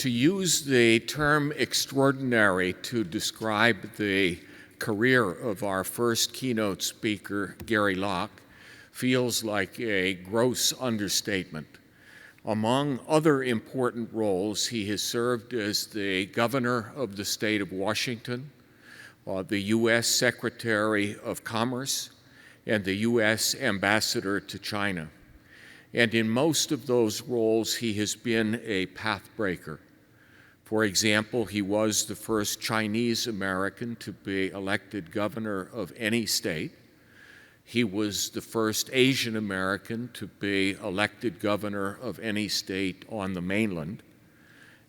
To use the term extraordinary to describe the career of our first keynote speaker, Gary Locke, feels like a gross understatement. Among other important roles, he has served as the governor of the state of Washington, the U.S. Secretary of Commerce, and the U.S. Ambassador to China. And in most of those roles, he has been a pathbreaker. For example, he was the first Chinese American to be elected governor of any state. He was the first Asian American to be elected governor of any state on the mainland.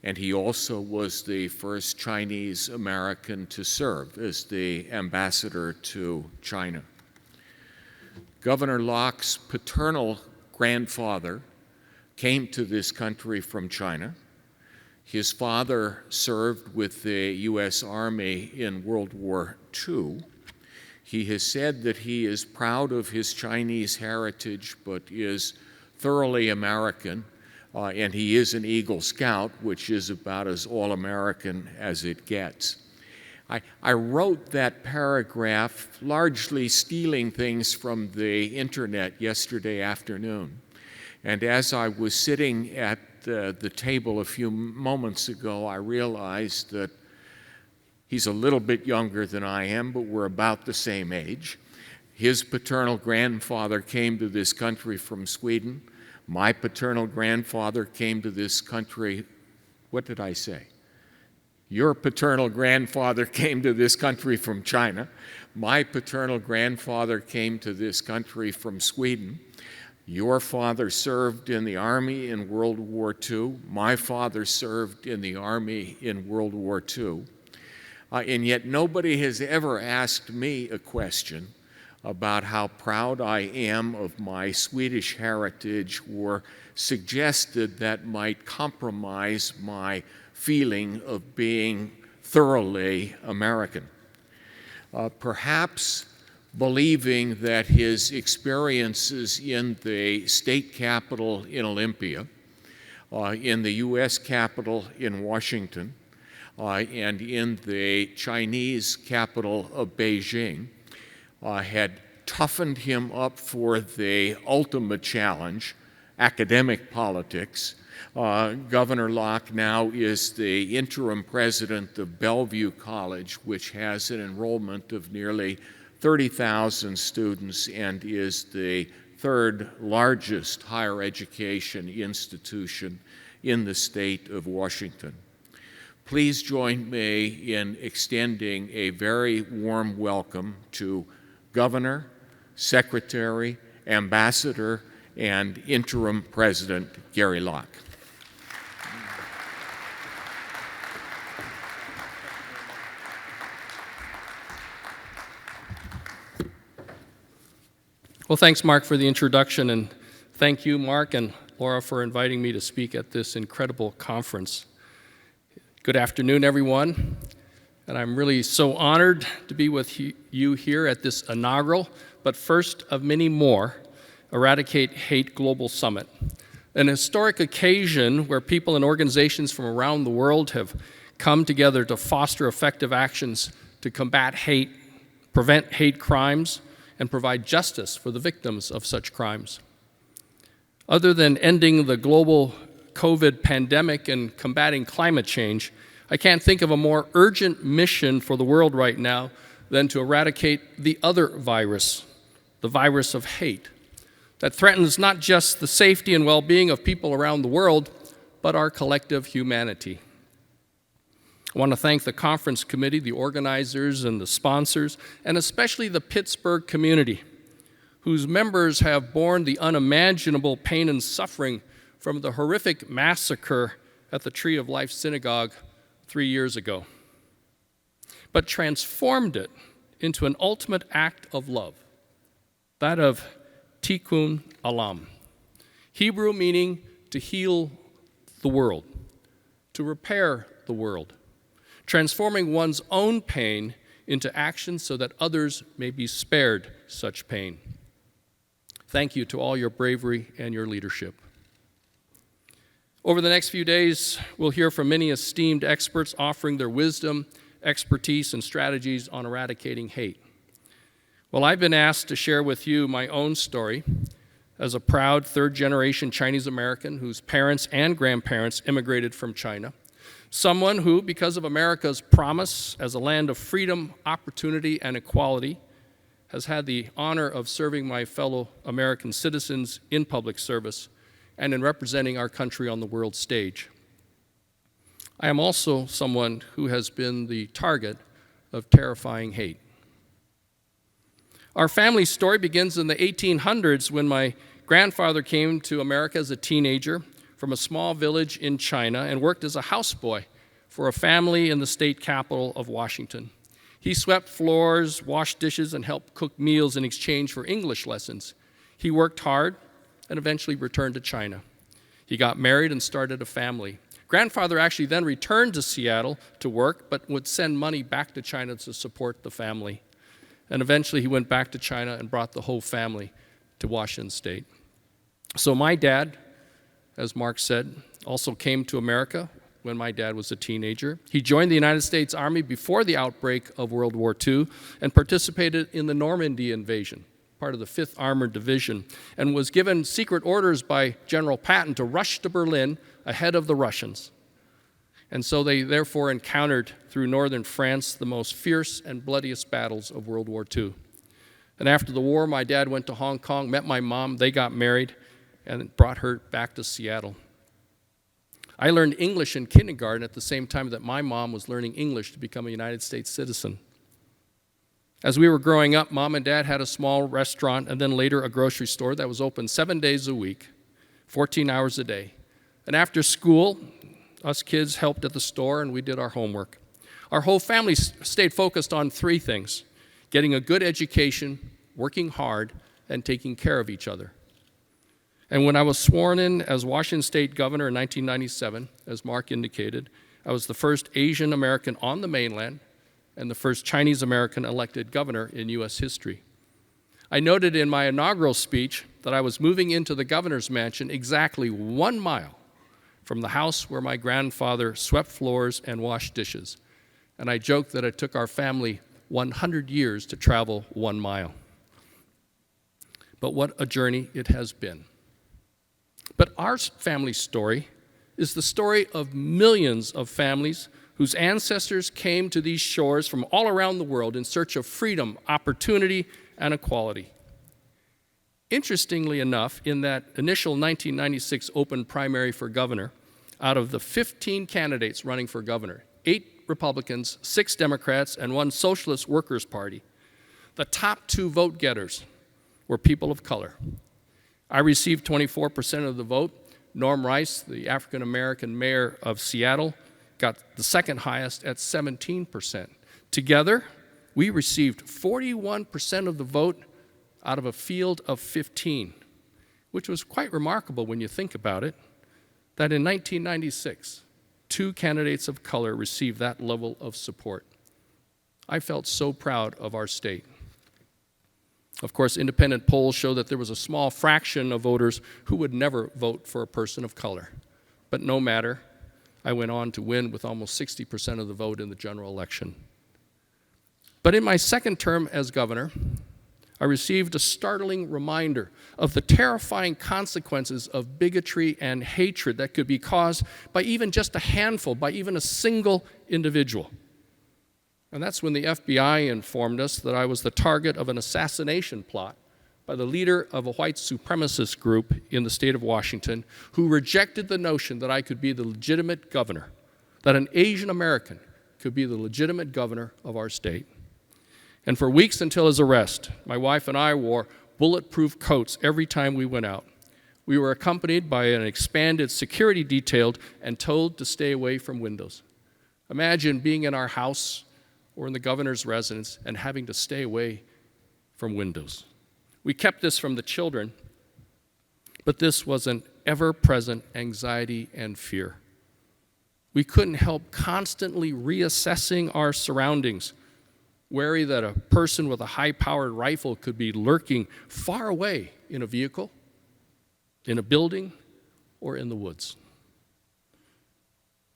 And he also was the first Chinese American to serve as the ambassador to China. Governor Locke's paternal grandfather came to this country from China. His father served with the U.S. Army in World War II. He has said that he is proud of his Chinese heritage, but is thoroughly American, and he is an Eagle Scout, which is about as all-American as it gets. I wrote that paragraph largely stealing things from the internet yesterday afternoon. And as I was sitting at the table a few moments ago, I realized that he's a little bit younger than I am, but we're about the same age. His paternal grandfather came to this country from Sweden. My paternal grandfather came to this country, what did I say? Your paternal grandfather came to this country from China. My paternal grandfather came to this country from Sweden. Your father served in the Army in World War II. My father served in the Army in World War II. And yet nobody has ever asked me a question about how proud I am of my Swedish heritage or suggested that might compromise my feeling of being thoroughly American. Perhaps believing that his experiences in the state capitol in Olympia, in the U.S. Capitol in Washington, and in the Chinese capital of Beijing had toughened him up for the ultimate challenge, academic politics. Governor Locke now is the interim president of Bellevue College, which has an enrollment of nearly 30,000 students and is the third largest higher education institution in the state of Washington. Please join me in extending a very warm welcome to Governor, Secretary, Ambassador, and Interim President Gary Locke. Well, thanks, Mark, for the introduction, and thank you, Mark and Laura, for inviting me to speak at this incredible conference. Good afternoon, everyone, and I'm really so honored to be with you here at this inaugural, but first of many more, Eradicate Hate Global Summit, an historic occasion where people and organizations from around the world have come together to foster effective actions to combat hate, prevent hate crimes, and provide justice for the victims of such crimes. Other than ending the global COVID pandemic and combating climate change, I can't think of a more urgent mission for the world right now than to eradicate the other virus, the virus of hate, that threatens not just the safety and well-being of people around the world, but our collective humanity. I want to thank the conference committee, the organizers and the sponsors, and especially the Pittsburgh community, whose members have borne the unimaginable pain and suffering from the horrific massacre at the Tree of Life Synagogue 3 years ago, but transformed it into an ultimate act of love, that of tikkun olam, Hebrew meaning to heal the world, to repair the world, transforming one's own pain into action so that others may be spared such pain. Thank you to all your bravery and your leadership. Over the next few days, we'll hear from many esteemed experts offering their wisdom, expertise, and strategies on eradicating hate. Well, I've been asked to share with you my own story as a proud third-generation Chinese American whose parents and grandparents immigrated from China. Someone who, because of America's promise as a land of freedom, opportunity, and equality, has had the honor of serving my fellow American citizens in public service and in representing our country on the world stage. I am also someone who has been the target of terrifying hate. Our family story begins in the 1800s when my grandfather came to America as a teenager from a small village in China and worked as a houseboy for a family in the state capital of Washington. He swept floors, washed dishes, and helped cook meals in exchange for English lessons. He worked hard and eventually returned to China. He got married and started a family. Grandfather actually then returned to Seattle to work, but would send money back to China to support the family. And eventually he went back to China and brought the whole family to Washington State. So my dad, as Mark said, also came to America when my dad was a teenager. He joined the United States Army before the outbreak of World War II and participated in the Normandy invasion, part of the 5th Armored Division, and was given secret orders by General Patton to rush to Berlin ahead of the Russians. And so they therefore encountered through northern France the most fierce and bloodiest battles of World War II. And after the war, my dad went to Hong Kong, met my mom, they got married, and brought her back to Seattle. I learned English in kindergarten at the same time that my mom was learning English to become a United States citizen. As we were growing up, Mom and Dad had a small restaurant and then later a grocery store that was open 7 days a week, 14 hours a day. And after school, us kids helped at the store and we did our homework. Our whole family stayed focused on 3 things: getting a good education, working hard, and taking care of each other. And when I was sworn in as Washington State Governor in 1997, as Mark indicated, I was the first Asian American on the mainland and the first Chinese American elected governor in U.S. history. I noted in my inaugural speech that I was moving into the governor's mansion exactly 1 mile from the house where my grandfather swept floors and washed dishes. And I joked that it took our family 100 years to travel 1 mile. But what a journey it has been. But our family story is the story of millions of families whose ancestors came to these shores from all around the world in search of freedom, opportunity, and equality. Interestingly enough, in that initial 1996 open primary for governor, out of the 15 candidates running for governor, 8 Republicans, 6 Democrats, and 1 Socialist Workers' Party, the top 2 vote getters were people of color. I received 24% of the vote. Norm Rice, the African-American mayor of Seattle, got the second highest at 17%. Together, we received 41% of the vote out of a field of 15, which was quite remarkable when you think about it, that in 1996, 2 candidates of color received that level of support. I felt so proud of our state. Of course, independent polls show that there was a small fraction of voters who would never vote for a person of color. But no matter, I went on to win with almost 60% of the vote in the general election. But in my second term as governor, I received a startling reminder of the terrifying consequences of bigotry and hatred that could be caused by even just a handful, by even a single individual. And that's when the FBI informed us that I was the target of an assassination plot by the leader of a white supremacist group in the state of Washington who rejected the notion that I could be the legitimate governor, that an Asian American could be the legitimate governor of our state. And for weeks until his arrest, my wife and I wore bulletproof coats every time we went out. We were accompanied by an expanded security detail and told to stay away from windows. Imagine being in our house or in the governor's residence and having to stay away from windows. We kept this from the children, but this was an ever-present anxiety and fear. We couldn't help constantly reassessing our surroundings, wary that a person with a high-powered rifle could be lurking far away in a vehicle, in a building, or in the woods.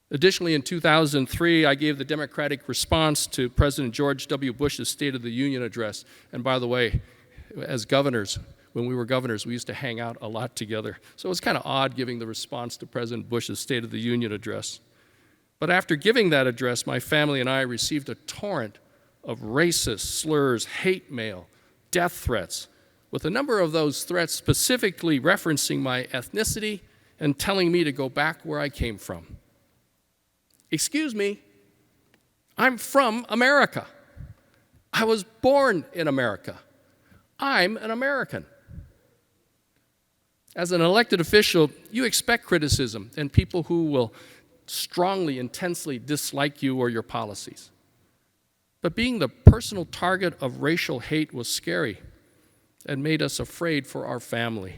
Additionally, in 2003, I gave the Democratic response to President George W. Bush's State of the Union address. And by the way, as governors, when we were governors, we used to hang out a lot together. So it was kind of odd giving the response to President Bush's State of the Union address. But after giving that address, my family and I received a torrent of racist slurs, hate mail, death threats, with a number of those threats specifically referencing my ethnicity and telling me to go back where I came from. Excuse me, I'm from America. I was born in America. I'm an American. As an elected official, you expect criticism and people who will strongly, intensely dislike you or your policies. But being the personal target of racial hate was scary and made us afraid for our family.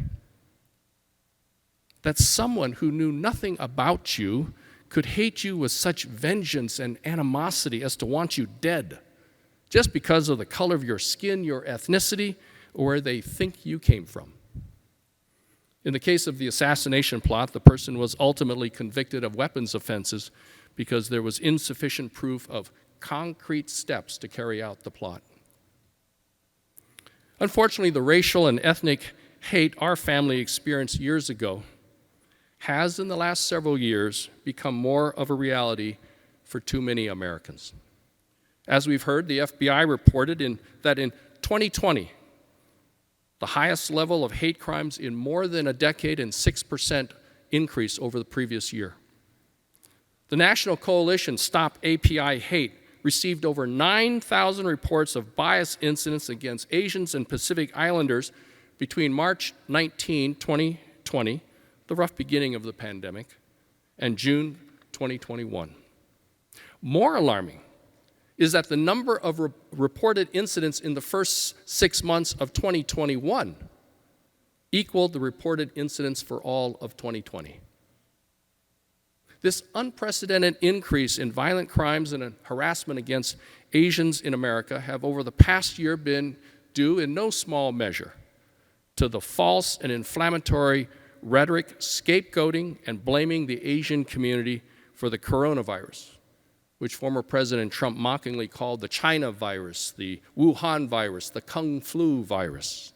That someone who knew nothing about you could hate you with such vengeance and animosity as to want you dead, just because of the color of your skin, your ethnicity, or where they think you came from. In the case of the assassination plot, the person was ultimately convicted of weapons offenses because there was insufficient proof of concrete steps to carry out the plot. Unfortunately, the racial and ethnic hate our family experienced years ago has, in the last several years, become more of a reality for too many Americans. As we've heard, the FBI reported that in 2020, the highest level of hate crimes in more than a decade and 6% increase over the previous year. The National Coalition Stop API Hate received over 9,000 reports of bias incidents against Asians and Pacific Islanders between March 19, 2020, the rough beginning of the pandemic, and June 2021. More alarming is that the number of reported incidents in the first 6 months of 2021 equaled the reported incidents for all of 2020. This unprecedented increase in violent crimes and harassment against Asians in America have over the past year been due in no small measure to the false and inflammatory rhetoric, scapegoating, and blaming the Asian community for the coronavirus, which former President Trump mockingly called the China virus, the Wuhan virus, the Kung Flu virus.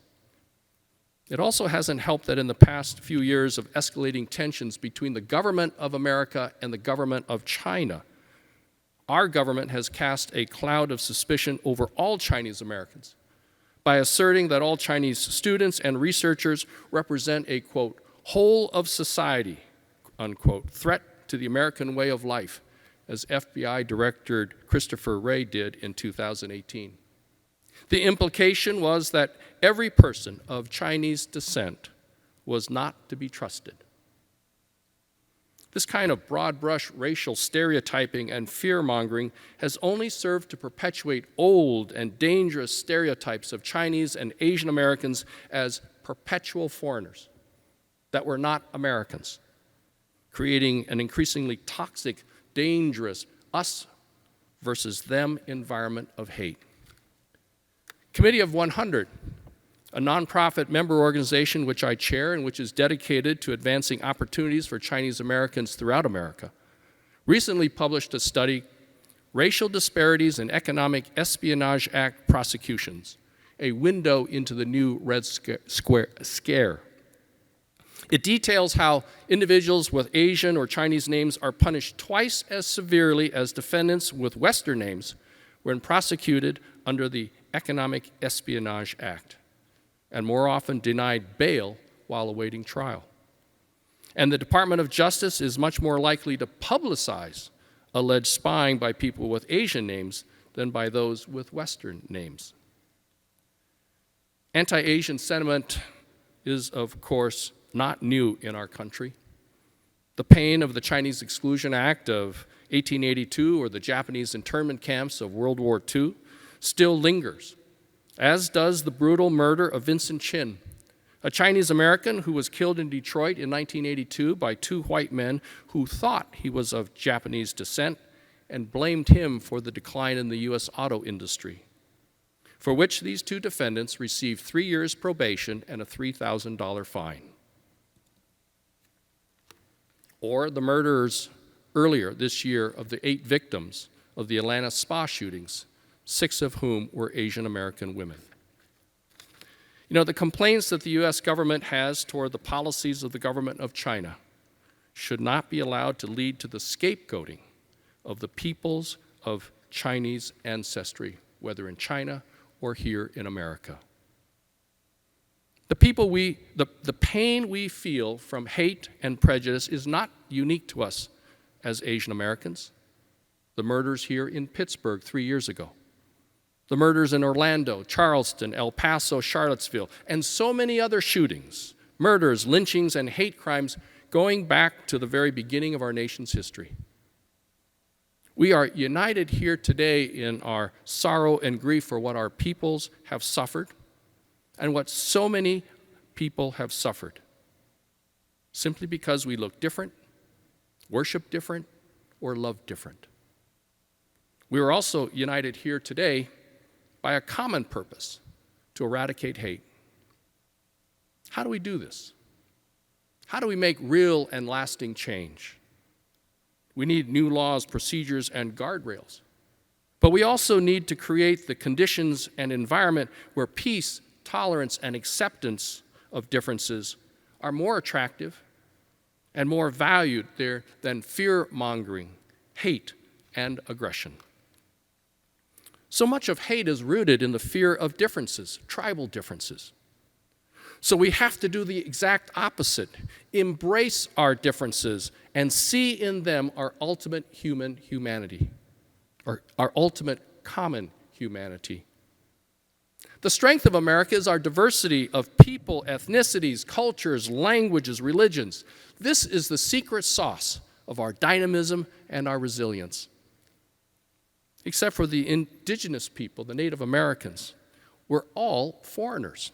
It also hasn't helped that in the past few years of escalating tensions between the government of America and the government of China, our government has cast a cloud of suspicion over all Chinese Americans by asserting that all Chinese students and researchers represent a, quote, whole of society, unquote, threat to the American way of life, as FBI Director Christopher Wray did in 2018. The implication was that every person of Chinese descent was not to be trusted. This kind of broad-brush racial stereotyping and fear-mongering has only served to perpetuate old and dangerous stereotypes of Chinese and Asian Americans as perpetual foreigners that were not Americans, creating an increasingly toxic, dangerous us versus them environment of hate. Committee of 100, a nonprofit member organization which I chair and which is dedicated to advancing opportunities for Chinese Americans throughout America, recently published a study, Racial Disparities in Economic Espionage Act Prosecutions, a window into the new Red Scare. It details how individuals with Asian or Chinese names are punished twice as severely as defendants with Western names when prosecuted under the Economic Espionage Act, and more often denied bail while awaiting trial. And the Department of Justice is much more likely to publicize alleged spying by people with Asian names than by those with Western names. Anti-Asian sentiment is, of course, not new in our country. The pain of the Chinese Exclusion Act of 1882 or the Japanese internment camps of World War II still lingers, as does the brutal murder of Vincent Chin, a Chinese American who was killed in Detroit in 1982 by two white men who thought he was of Japanese descent and blamed him for the decline in the U.S. auto industry, for which these two defendants received 3 years probation and a $3,000 fine. Or the murderers earlier this year of the 8 victims of the Atlanta spa shootings, 6 of whom were Asian American women. You know, the complaints that the U.S. government has toward the policies of the government of China should not be allowed to lead to the scapegoating of the peoples of Chinese ancestry, whether in China or here in America. The pain we feel from hate and prejudice is not unique to us as Asian Americans. The murders here in Pittsburgh 3 years ago, the murders in Orlando, Charleston, El Paso, Charlottesville, and so many other shootings, murders, lynchings, and hate crimes going back to the very beginning of our nation's history. We are united here today in our sorrow and grief for what our peoples have suffered and what so many people have suffered, simply because we look different, worship different, or love different. We are also united here today by a common purpose: to eradicate hate. How do we do this? How do we make real and lasting change? We need new laws, procedures, and guardrails. But we also need to create the conditions and environment where peace, tolerance, and acceptance of differences are more attractive and more valued there than fear-mongering, hate, and aggression. So much of hate is rooted in the fear of differences, tribal differences. So we have to do the exact opposite: embrace our differences and see in them our ultimate human humanity, or our ultimate common humanity. The strength of America is our diversity of people, ethnicities, cultures, languages, religions. This is the secret sauce of our dynamism and our resilience. Except for the indigenous people, the Native Americans, we're all foreigners.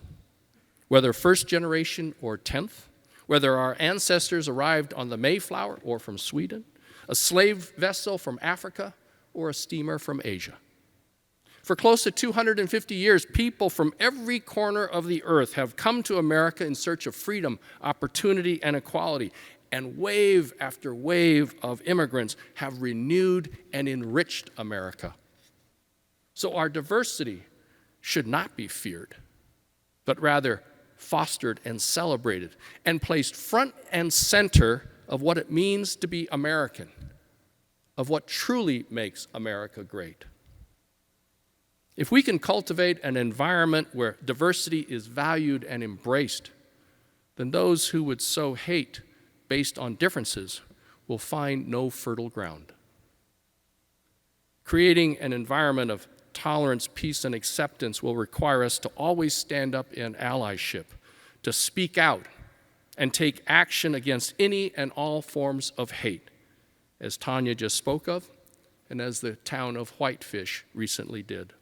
Whether first generation or 10th, whether our ancestors arrived on the Mayflower or from Sweden, a slave vessel from Africa, or a steamer from Asia. For close to 250 years, people from every corner of the earth have come to America in search of freedom, opportunity, and equality. And wave after wave of immigrants have renewed and enriched America. So our diversity should not be feared, but rather fostered and celebrated and placed front and center of what it means to be American, of what truly makes America great. If we can cultivate an environment where diversity is valued and embraced, then those who would sow hate based on differences will find no fertile ground. Creating an environment of tolerance, peace, and acceptance will require us to always stand up in allyship, to speak out, and take action against any and all forms of hate, as Tanya just spoke of, and as the town of Whitefish recently did.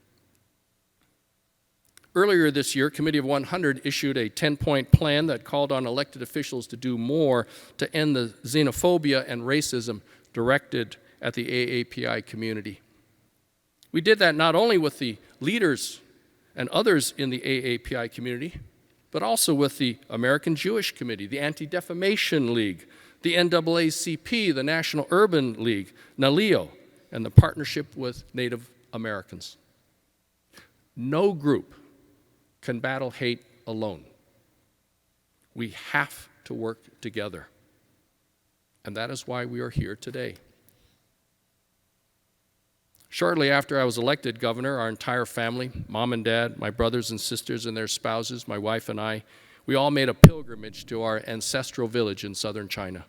Earlier this year, Committee of 100 issued a 10-point plan that called on elected officials to do more to end the xenophobia and racism directed at the AAPI community. We did that not only with the leaders and others in the AAPI community, but also with the American Jewish Committee, the Anti-Defamation League, the NAACP, the National Urban League, NALEO, and the Partnership with Native Americans. No group can battle hate alone. We have to work together. And that is why we are here today. Shortly after I was elected governor, our entire family, mom and dad, my brothers and sisters and their spouses, my wife and I, we all made a pilgrimage to our ancestral village in southern China.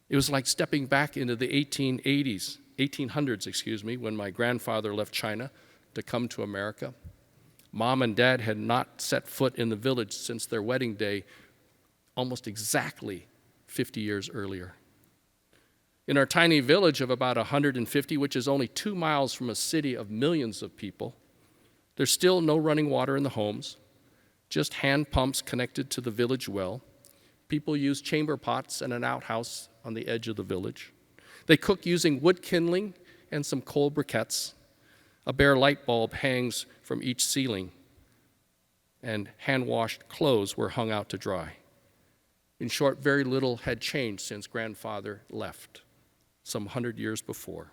It was like stepping back into the 1800s, when my grandfather left China to come to America. Mom and dad had not set foot in the village since their wedding day, almost exactly 50 years earlier. In our tiny village of about 150, which is only 2 miles from a city of millions of people, there's still no running water in the homes, just hand pumps connected to the village well. People use chamber pots and an outhouse on the edge of the village. They cook using wood kindling and some coal briquettes. A bare light bulb hangs from each ceiling, and hand-washed clothes were hung out to dry. In short, very little had changed since grandfather left. some 100 years before.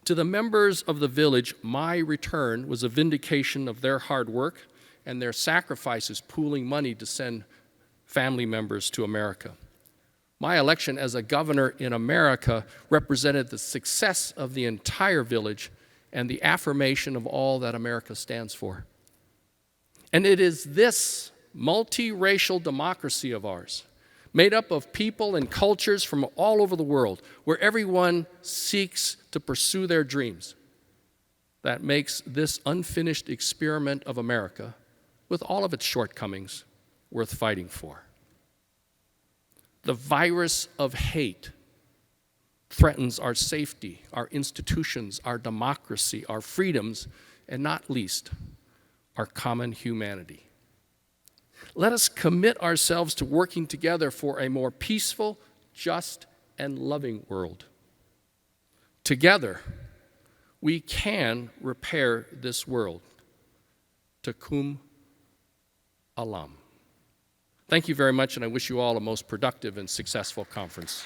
To the members of the village, my return was a vindication of their hard work and their sacrifices pooling money to send family members to America. My election as a governor in America represented the success of the entire village and the affirmation of all that America stands for. And it is this multiracial democracy of ours, made up of people and cultures from all over the world, where everyone seeks to pursue their dreams, that makes this unfinished experiment of America, with all of its shortcomings, worth fighting for. The virus of hate threatens our safety, our institutions, our democracy, our freedoms, and not least, our common humanity. Let us commit ourselves to working together for a more peaceful, just, and loving world. Together, we can repair this world. Takum Alam. Thank you very much, and I wish you all a most productive and successful conference.